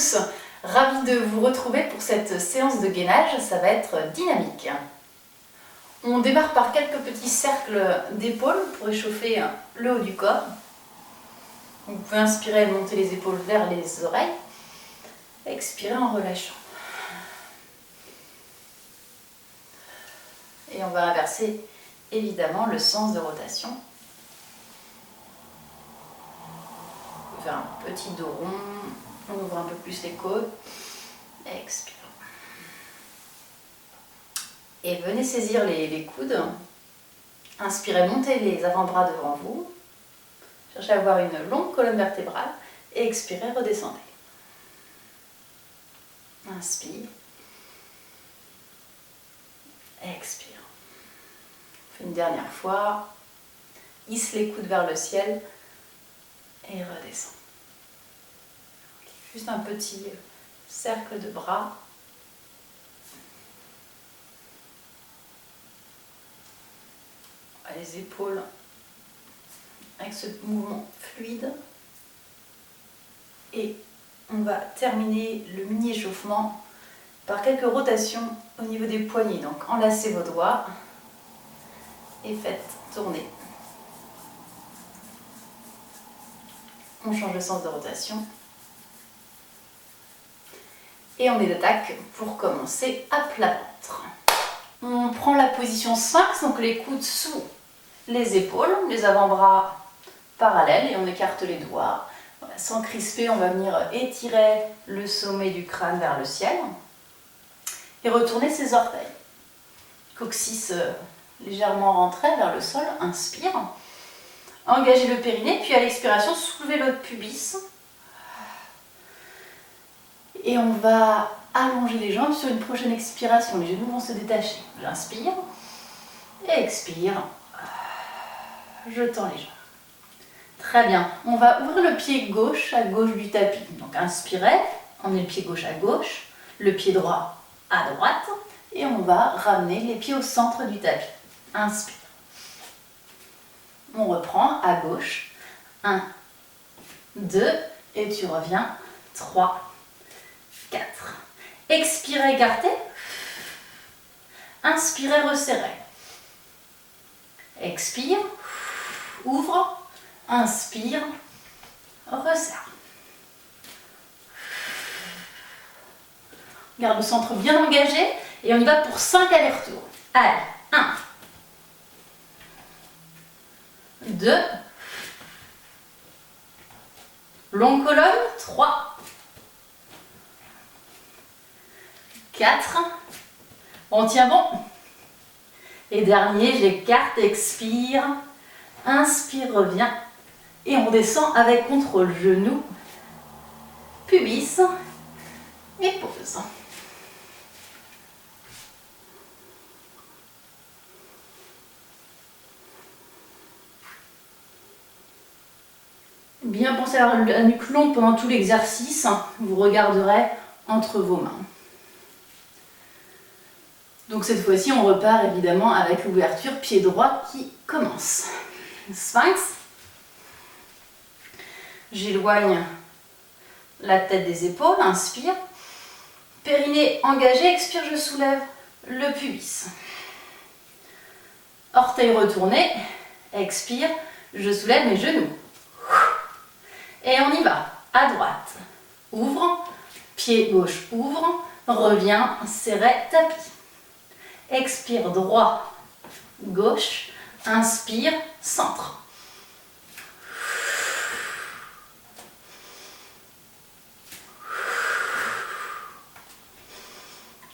tous, ravie de vous retrouver pour cette séance de gainage, ça va être dynamique. On démarre par quelques petits cercles d'épaules pour échauffer le haut du corps. Vous pouvez inspirer et monter les épaules vers les oreilles, expirer en relâchant. Et on va inverser évidemment le sens de rotation. On va faire un petit dos rond, on ouvre un peu plus les côtes, expire. Et venez saisir les coudes, inspirez, montez les avant-bras devant vous, cherchez à avoir une longue colonne vertébrale et expirez, redescendez. Inspire, expire. On fait une dernière fois, hisse les coudes vers le ciel et redescend. Juste un petit cercle de bras. Les épaules avec ce mouvement fluide. Et on va terminer le mini échauffement par quelques rotations au niveau des poignets. Donc enlacez vos doigts et faites tourner. On change de sens de rotation. Et on est d'attaque pour commencer à plat ventre. On prend la position sphinx, donc les coudes sous les épaules, les avant-bras parallèles et on écarte les doigts. Voilà, sans crisper, on va venir étirer le sommet du crâne vers le ciel et retourner ses orteils. Coccyx légèrement rentré vers le sol, inspire. Engagez le périnée, puis à l'expiration, soulevez l'autre pubis. Et on va allonger les jambes sur une prochaine expiration. Les genoux vont se détacher. J'inspire et expire. Je tends les jambes. Très bien. On va ouvrir le pied gauche à gauche du tapis. Donc inspirez, emmenez le pied gauche à gauche, le pied droit à droite. Et on va ramener les pieds au centre du tapis. Inspire. On reprend à gauche. 1, 2, et tu reviens. 3, 4. Expirez, écartez. Inspirez, resserrez. Expire, ouvre, inspire, resserre. Garde le centre bien engagé et on y va pour 5 allers-retours. Allez, 1, 2, longue colonne, 3, 4, on tient bon. Et dernier, j'écarte, expire, inspire, reviens. Et on descend avec contrôle, genou, pubis et pose. Bien pensez à avoir la nuque longue pendant tout l'exercice. Vous regarderez entre vos mains. Donc cette fois-ci, on repart évidemment avec l'ouverture pied droit qui commence. Sphinx. J'éloigne la tête des épaules, inspire. Périnée engagé, expire, je soulève le pubis. Orteils retournés, expire, je soulève mes genoux. Et on y va, à droite. Ouvre, pied gauche ouvre, reviens, serré, tapis. Expire, droit, gauche, inspire, centre.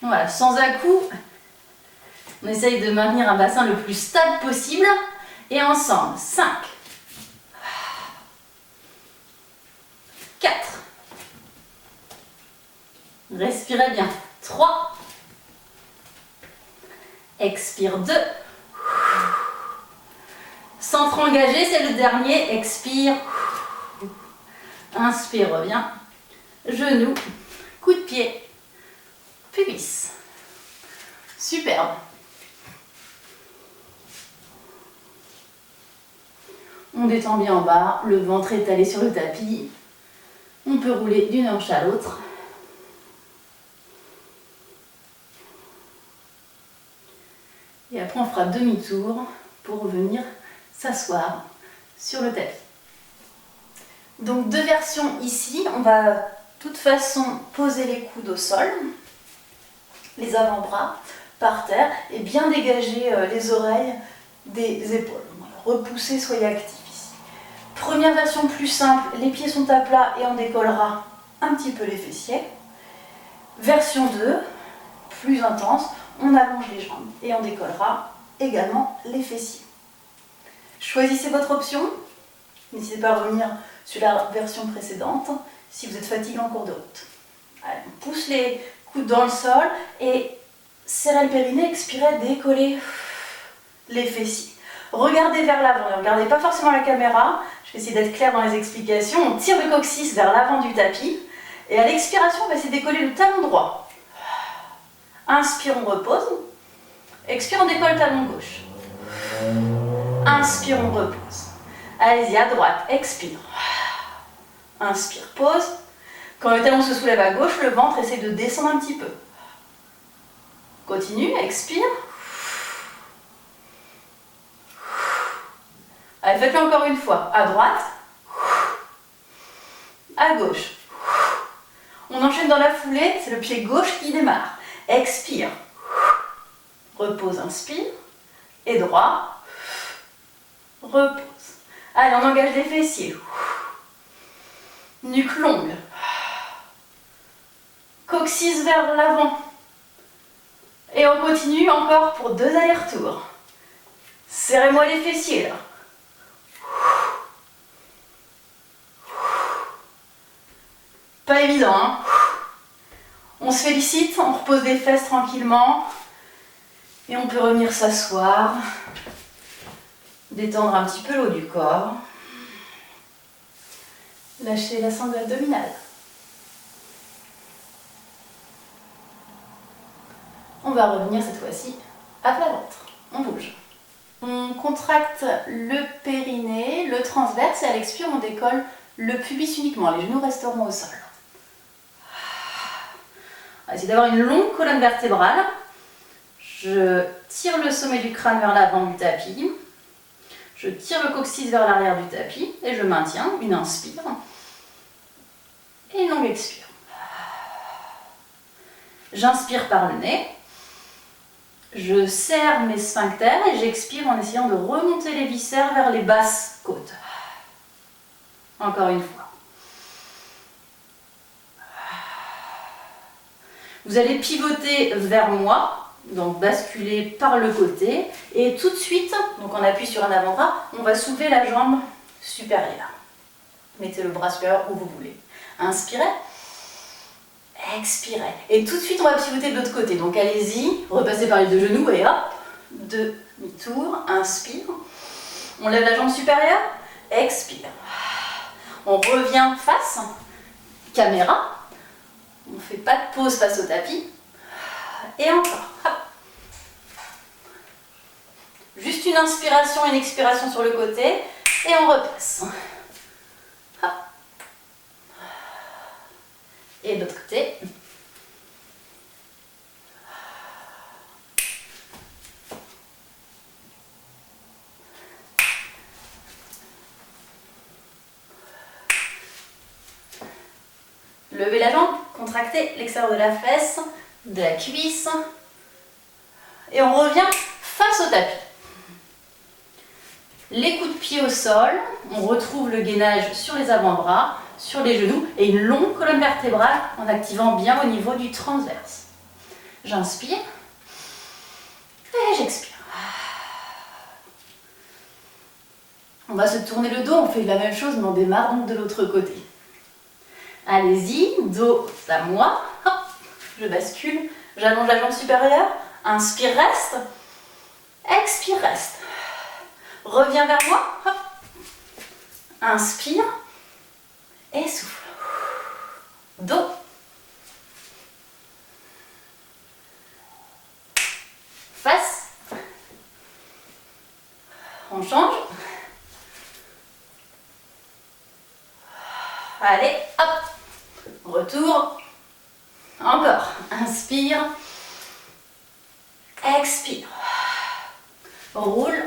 Voilà, sans à-coups, on essaye de maintenir un bassin le plus stable possible. Et ensemble, 5, 4, respirez bien, 3, expire, 2, centre engagé, c'est le dernier, expire, inspire, reviens, genou, coup de pied, pubis, superbe. On détend bien en bas, le ventre étalé sur le tapis. On peut rouler d'une hanche à l'autre. Et après, on fera demi-tour pour revenir s'asseoir sur le tapis. Donc, deux versions ici. On va de toute façon poser les coudes au sol, les avant-bras par terre et bien dégager les oreilles des épaules. Voilà, repousser, soyez actifs ici. Première version plus simple, les pieds sont à plat et on décollera un petit peu les fessiers. Version 2, plus intense, on allonge les jambes et on décollera également les fessiers. Choisissez votre option. N'hésitez pas à revenir sur la version précédente si vous êtes fatigué en cours de route. Allez, on pousse les coudes dans le sol et serrez le périnée, expirez, décollez les fessiers. Regardez vers l'avant, ne regardez pas forcément la caméra. Je vais essayer d'être claire dans les explications. On tire le coccyx vers l'avant du tapis et à l'expiration, on va essayer de décoller le talon droit. Inspire, on repose. Expire, on décolle le talon gauche. Inspire, on repose. Allez-y, à droite, expire. Inspire, pose. Quand le talon se soulève à gauche, le ventre essaie de descendre un petit peu. Continue, expire. Allez, faites-le encore une fois. À droite. À gauche. On enchaîne dans la foulée, c'est le pied gauche qui démarre. Expire. Repose, inspire. Et droit. Repose. Allez, on engage les fessiers. Nuque longue. Coccyx vers l'avant. Et on continue encore pour 2 allers-retours. Serrez-moi les fessiers là. Pas évident, hein? On se félicite, on repose les fesses tranquillement. Et on peut revenir s'asseoir. Détendre un petit peu le haut du corps. Lâchez la sangle abdominale. On va revenir cette fois-ci à plat ventre. On bouge. On contracte le périnée, le transverse et à l'expire, on décolle le pubis uniquement. Les genoux resteront au sol. On va essayer d'avoir une longue colonne vertébrale. Je tire le sommet du crâne vers l'avant du tapis. Je tire le coccyx vers l'arrière du tapis et je maintiens une inspire et une longue expire. J'inspire par le nez. Je serre mes sphincters et j'expire en essayant de remonter les viscères vers les basses côtes. Encore une fois. Vous allez pivoter vers moi, donc basculer par le côté. Et tout de suite, donc on appuie sur un avant-bras, on va soulever la jambe supérieure. Mettez le bras supérieur où vous voulez. Inspirez. Expirez. Et tout de suite, on va pivoter de l'autre côté. Donc allez-y, repassez par les deux genoux et hop, demi-tour, inspire. On lève la jambe supérieure, expire. On revient face, caméra. On ne fait pas de pause face au tapis. Et encore. Hop. Juste une inspiration et une expiration sur le côté. Et on repasse. Hop. Et de l'autre côté. Levez la jambe, contractez l'extérieur de la fesse, de la cuisse. Et on revient face au tapis. Les coups de pied au sol, on retrouve le gainage sur les avant-bras, sur les genoux et une longue colonne vertébrale en activant bien au niveau du transverse. J'inspire et j'expire. On va se tourner le dos, on fait la même chose mais on démarre donc de l'autre côté. Allez-y, dos à moi, hop, je bascule, j'allonge la jambe supérieure, inspire, reste, expire, reste. Reviens vers moi, hop, inspire et souffle. Dos. Face. On change. Allez, hop. Retour. Encore. Inspire. Expire. roule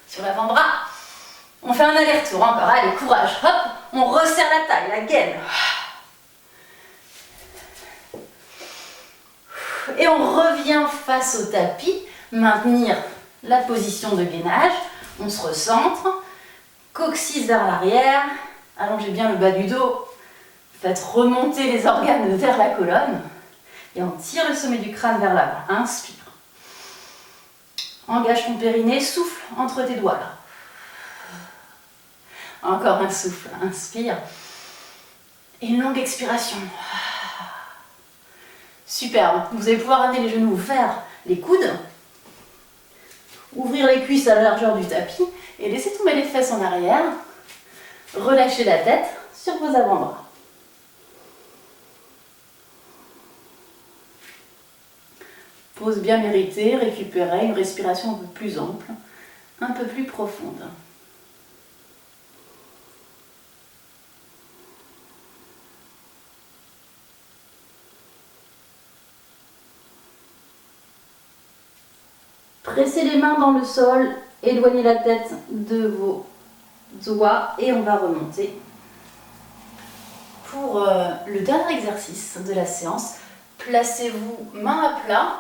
sur l'avant-bras. On fait un aller-retour encore, allez, courage, hop, on resserre la taille, la gaine. Et on revient face au tapis, maintenir la position de gainage, on se recentre, coccyx vers l'arrière, allongez bien le bas du dos, faites remonter les organes vers la colonne et on tire le sommet du crâne vers l'avant. Inspire. Engage ton périnée, souffle entre tes doigts là. Encore un souffle, inspire. Et une longue expiration. Superbe. Vous allez pouvoir amener les genoux vers les coudes, ouvrir les cuisses à la largeur du tapis et laisser tomber les fesses en arrière. Relâchez la tête sur vos avant-bras. Pause bien méritée, récupérez une respiration un peu plus ample, un peu plus profonde. Pressez les mains dans le sol, éloignez la tête de vos doigts et on va remonter. Pour le dernier exercice de la séance, placez-vous main à plat,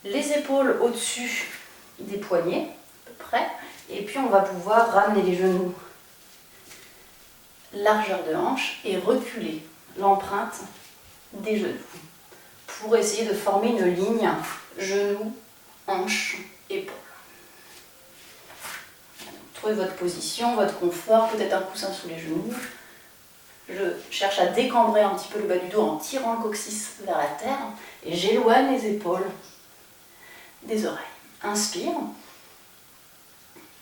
les épaules au-dessus des poignets, à peu près, et puis on va pouvoir ramener les genoux largeur de hanche et reculer l'empreinte des genoux pour essayer de former une ligne genoux, hanche, épaule. Trouvez votre position, votre confort, peut-être un coussin sous les genoux. Je cherche à décambrer un petit peu le bas du dos en tirant le coccyx vers la terre et j'éloigne les épaules des oreilles. Inspire.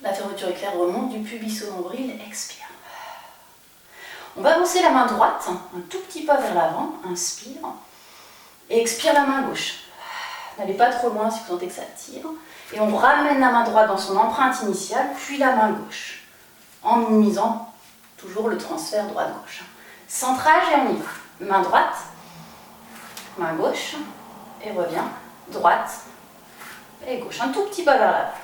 La fermeture éclair remonte du pubis au nombril. Expire. On va avancer la main droite, un tout petit pas vers l'avant. Inspire. Et expire la main gauche. N'allez pas trop loin si vous sentez que ça tire. Et on ramène la main droite dans son empreinte initiale, puis la main gauche, en minimisant toujours le transfert droite-gauche. Centrage et on y va. Main droite, main gauche, et revient, droite et gauche. Un tout petit pas vers l'avant.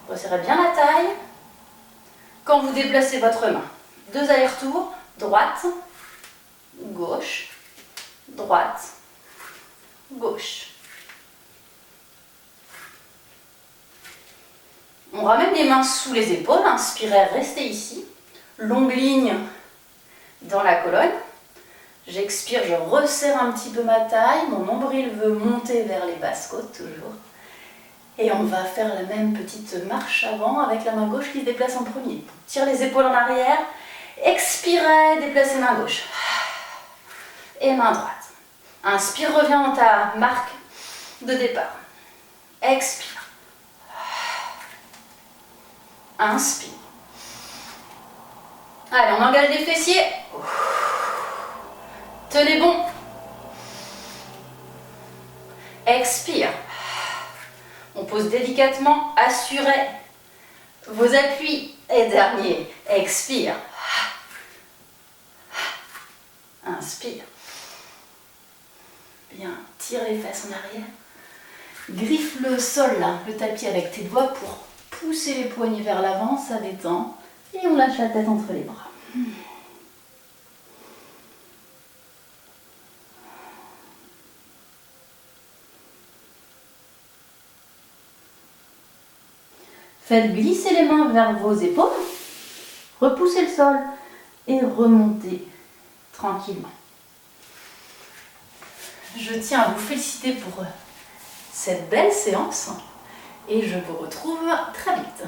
Resserrez bien la taille. Quand vous déplacez votre main, 2 allers-retours, droite, gauche, droite, gauche. On ramène les mains sous les épaules, inspirez, restez ici. Longue ligne dans la colonne. J'expire, je resserre un petit peu ma taille. Mon nombril veut monter vers les basses côtes, toujours. Et on va faire la même petite marche avant avec la main gauche qui se déplace en premier. Tire les épaules en arrière. Expirez, déplacez main gauche. Et main droite. Inspire, reviens dans ta marque de départ. Expire. Inspire. Allez, on engage les fessiers. Tenez bon. Expire. On pose délicatement. Assurez vos appuis. Et dernier, expire. Inspire. Bien, tire les fesses en arrière. Griffe le sol, là, le tapis avec tes doigts pour pousser les poignets vers l'avant, ça détend. Et on lâche la tête entre les bras. Faites glisser les mains vers vos épaules. Repoussez le sol et remontez tranquillement. Je tiens à vous féliciter pour cette belle séance et je vous retrouve très vite.